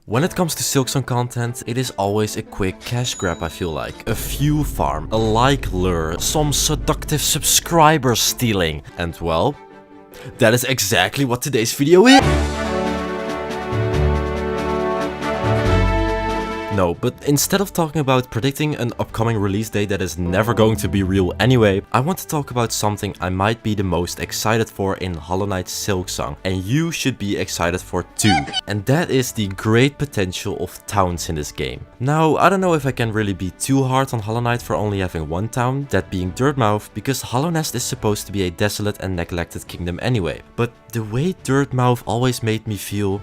When it comes to Silksong content, it is always a quick cash grab, I feel like. A few farm, a like lure, some seductive subscriber stealing. And well, that is exactly what today's video is. No, but instead of talking about predicting an upcoming release date that is never going to be real anyway, I want to talk about something I might be the most excited for in Hollow Knight Silksong, and you should be excited for too. And that is the great potential of towns in this game. Now, I don't know if I can really be too hard on Hollow Knight for only having one town, that being Dirtmouth, because Hollow Nest is supposed to be a desolate and neglected kingdom anyway. But the way Dirtmouth always made me feel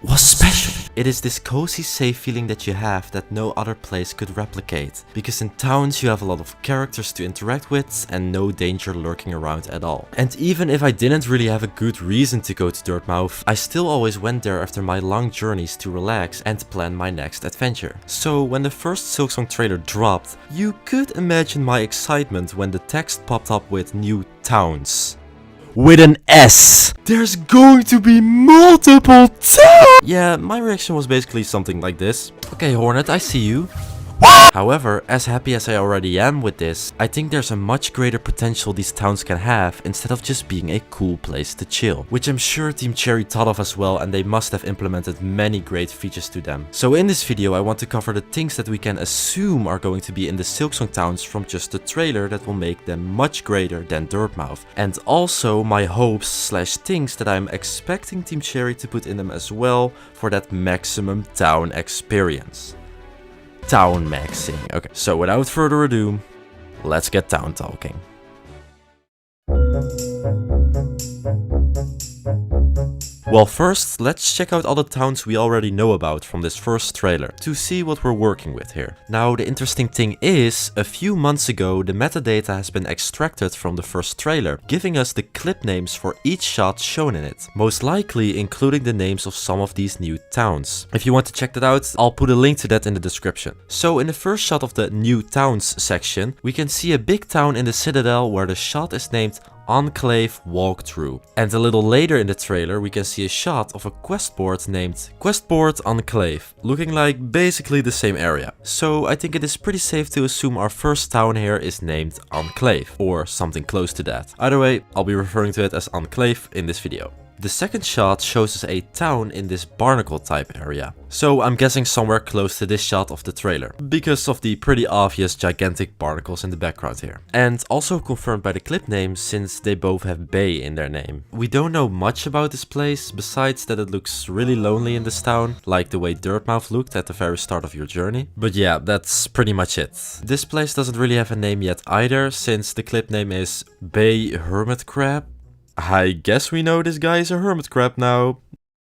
was special. It is this cozy safe feeling that you have that no other place could replicate. Because in towns you have a lot of characters to interact with and no danger lurking around at all. And even if I didn't really have a good reason to go to Dirtmouth, I still always went there after my long journeys to relax and plan my next adventure. So when the first Silksong trailer dropped, you could imagine my excitement when the text popped up with new towns. With an S. There's going to be multiple towns! Yeah, my reaction was basically something like this. Okay, Hornet, I see you. However, as happy as I already am with this, I think there's a much greater potential these towns can have instead of just being a cool place to chill. Which I'm sure Team Cherry thought of as well, and they must have implemented many great features to them. So in this video I want to cover the things that we can assume are going to be in the Silksong towns from just the trailer that will make them much greater than Dirtmouth. And also my hopes slash things that I'm expecting Team Cherry to put in them as well for that maximum town experience. Town maxing. Okay, so without further ado, let's get town talking. Well, first, let's check out all the towns we already know about from this first trailer to see what we're working with here. Now, the interesting thing is, a few months ago, the metadata has been extracted from the first trailer, giving us the clip names for each shot shown in it, most likely including the names of some of these new towns. If you want to check that out, I'll put a link to that in the description. So, in the first shot of the new towns section, we can see a big town in the Citadel where the shot is named Enclave Walkthrough. And a little later in the trailer we can see a shot of a quest board named Quest Board Enclave, looking like basically the same area. So I think it is pretty safe to assume our first town here is named Enclave, or something close to that. Either way, I'll be referring to it as Enclave in this video. The second shot shows us a town in this barnacle type area. So I'm guessing somewhere close to this shot of the trailer, because of the pretty obvious gigantic barnacles in the background here. And also confirmed by the clip names, since they both have Bay in their name. We don't know much about this place, besides that it looks really lonely in this town, like the way Dirtmouth looked at the very start of your journey. But yeah, that's pretty much it. This place doesn't really have a name yet either, since the clip name is Bay Hermit Crab. I guess we know this guy is a hermit crab now.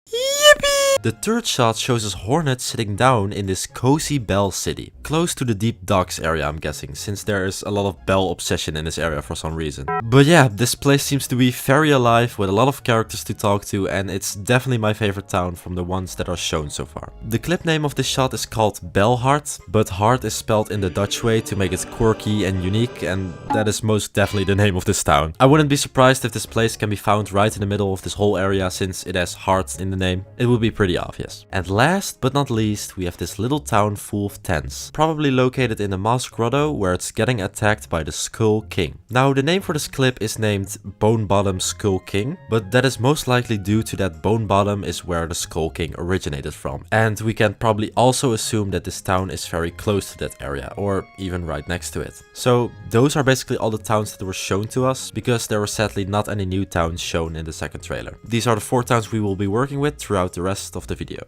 Yippee! The third shot shows us Hornet sitting down in this cozy Bell city, close to the deep docks area I'm guessing, since there is a lot of Bell obsession in this area for some reason. But yeah, this place seems to be very alive with a lot of characters to talk to, and it's definitely my favorite town from the ones that are shown so far. The clip name of this shot is called Bellhart, but Hart is spelled in the Dutch way to make it quirky and unique, and that is most definitely the name of this town. I wouldn't be surprised if this place can be found right in the middle of this whole area, since it has Hart in the name. It would be pretty obvious. And last but not least, we have this little town full of tents, probably located in the Moss Grotto, where it's getting attacked by the Skull King. Now, the name for this clip is named Bone Bottom Skull King, but that is most likely due to that Bone Bottom is where the Skull King originated from. And we can probably also assume that this town is very close to that area, or even right next to it. So those are basically all the towns that were shown to us, because there were sadly not any new towns shown in the second trailer. These are the 4 towns we will be working with throughout the rest of the video.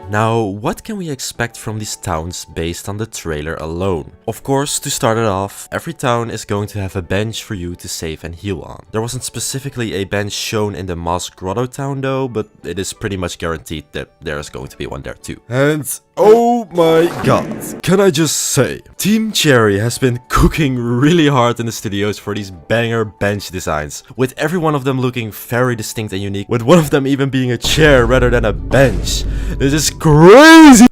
Now, what can we expect from these towns based on the trailer alone? Of course, to start it off, every town is going to have a bench for you to save and heal on. There wasn't specifically a bench shown in the Moss Grotto town though, but it is pretty much guaranteed that there is going to be one there too. And Oh my god. Can I just say, Team Cherry has been cooking really hard in the studios for these banger bench designs, with every one of them looking very distinct and unique, with one of them even being a chair rather than a bench. This is crazy!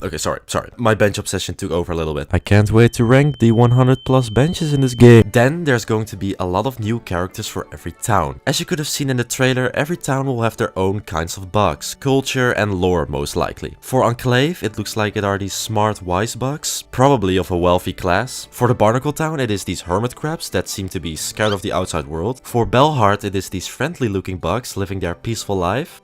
Okay, sorry. My bench obsession took over a little bit. I can't wait to rank the 100 plus benches in this game. Then there's going to be a lot of new characters for every town. As you could have seen in the trailer, every town will have their own kinds of bugs, culture and lore most likely. For Enclave, it looks like it are these smart wise bugs, probably of a wealthy class. For the Barnacle Town, it is these hermit crabs that seem to be scared of the outside world. For Bellheart, it is these friendly looking bugs living their peaceful life.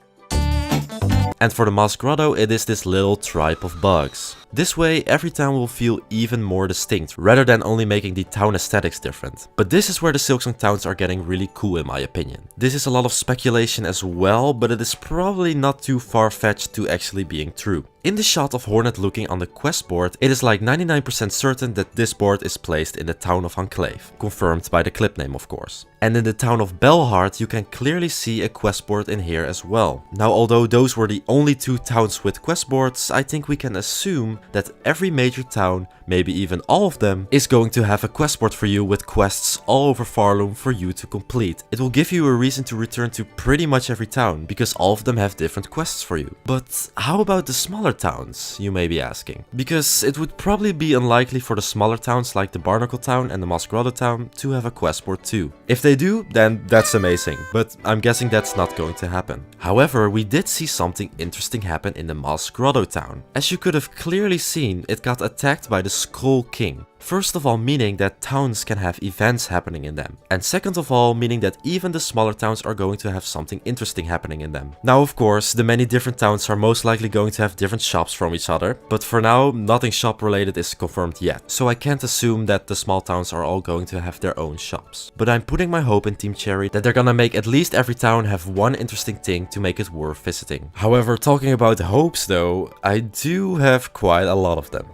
And for the Moss Grotto, it is this little tribe of bugs. This way, every town will feel even more distinct, rather than only making the town aesthetics different. But this is where the Silksong towns are getting really cool in my opinion. This is a lot of speculation as well, but it is probably not too far-fetched to actually being true. In the shot of Hornet looking on the quest board, it is like 99% certain that this board is placed in the town of Enclave, confirmed by the clip name of course. And in the town of Bellheart, you can clearly see a quest board in here as well. Now, although those were the only two towns with quest boards, I think we can assume that every major town, maybe even all of them, is going to have a quest board for you with quests all over Farloom for you to complete. It will give you a reason to return to pretty much every town, because all of them have different quests for you. But how about the smaller towns, you may be asking? Because it would probably be unlikely for the smaller towns like the Barnacle Town and the Moss Grotto Town to have a quest board too. If they do, then that's amazing, but I'm guessing that's not going to happen. However, we did see something interesting happen in the Moss Grotto Town. As you could have clearly seen, it got attacked by the Skull King. First of all, meaning that towns can have events happening in them. And second of all, meaning that even the smaller towns are going to have something interesting happening in them. Now, of course, the many different towns are most likely going to have different shops from each other, but for now, nothing shop related is confirmed yet. So I can't assume that the small towns are all going to have their own shops. But I'm putting my hope in Team Cherry that they're gonna make at least every town have one interesting thing to make it worth visiting. However, talking about hopes though, I do have quite a lot of them.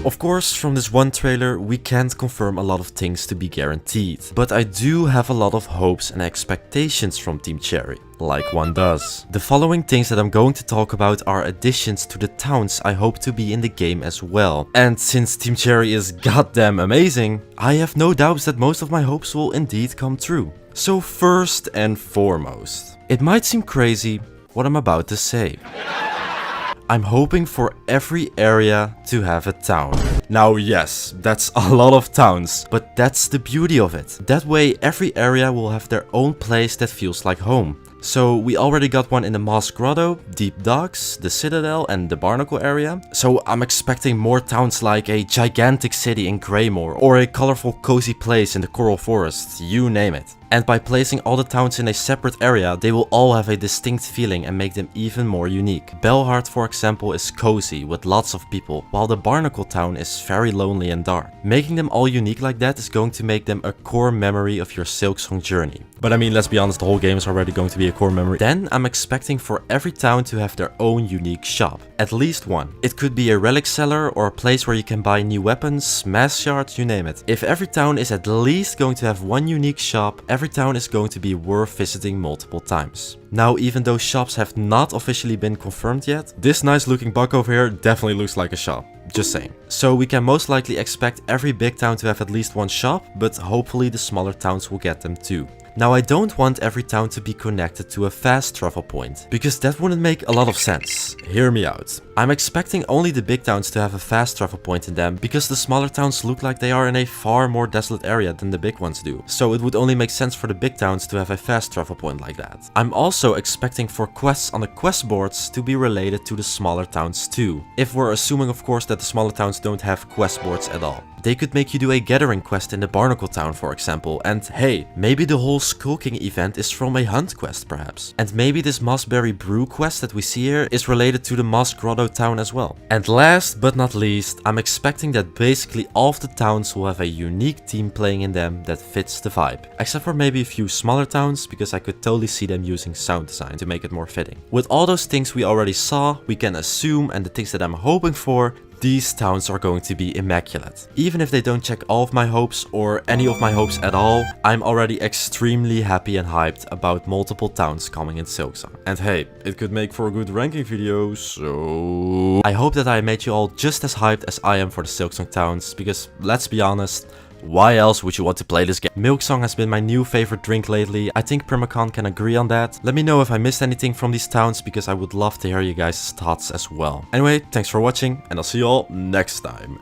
Of course, from this one trailer, we can't confirm a lot of things to be guaranteed, but I do have a lot of hopes and expectations from Team Cherry, like one does. The following things that I'm going to talk about are additions to the towns I hope to be in the game as well. And since Team Cherry is goddamn amazing, I have no doubts that most of my hopes will indeed come true. So first and foremost, it might seem crazy what I'm about to say. I'm hoping for every area to have a town. Now yes, that's a lot of towns, but that's the beauty of it. That way every area will have their own place that feels like home. So we already got one in the Moss Grotto, Deep Docks, the Citadel and the Barnacle area. So I'm expecting more towns like a gigantic city in Greymore or a colorful cozy place in the Coral Forest, you name it. And by placing all the towns in a separate area, they will all have a distinct feeling and make them even more unique. Bellheart, for example, is cozy with lots of people, while the Barnacle Town is very lonely and dark. Making them all unique like that is going to make them a core memory of your Silksong journey. But I mean, let's be honest, the whole game is already going to be a core memory. Then I'm expecting for every town to have their own unique shop. At least one. It could be a relic seller or a place where you can buy new weapons, mass shards, you name it. If every town is at least going to have one unique shop, every town is going to be worth visiting multiple times. Now, even though shops have not officially been confirmed yet, this nice looking bug over here definitely looks like a shop. Just saying. So we can most likely expect every big town to have at least one shop, but hopefully the smaller towns will get them too. Now, I don't want every town to be connected to a fast travel point, because that wouldn't make a lot of sense. Hear me out. I'm expecting only the big towns to have a fast travel point in them, because the smaller towns look like they are in a far more desolate area than the big ones do. So it would only make sense for the big towns to have a fast travel point like that. I'm also expecting for quests on the quest boards to be related to the smaller towns too. If we're assuming of course that the smaller towns don't have quest boards at all. They could make you do a gathering quest in the Barnacle Town, for example, and hey, maybe the whole Skull King event is from a hunt quest perhaps. And maybe this Mossberry Brew quest that we see here is related to the Moss Grotto Town as well. And last but not least, I'm expecting that basically all of the towns will have a unique team playing in them that fits the vibe. Except for maybe a few smaller towns, because I could totally see them using sound design to make it more fitting. With all those things we already saw, we can assume, and the things that I'm hoping for, these towns are going to be immaculate. Even if they don't check all of my hopes or any of my hopes at all, I'm already extremely happy and hyped about multiple towns coming in Silksong. And hey, it could make for a good ranking video, so... I hope that I made you all just as hyped as I am for the Silksong towns, because let's be honest, why else would you want to play this game? Milksong has been my new favorite drink lately. I think Primacon can agree on that. Let me know if I missed anything from these towns, because I would love to hear you guys' thoughts as well. Anyway, thanks for watching, and I'll see you all next time.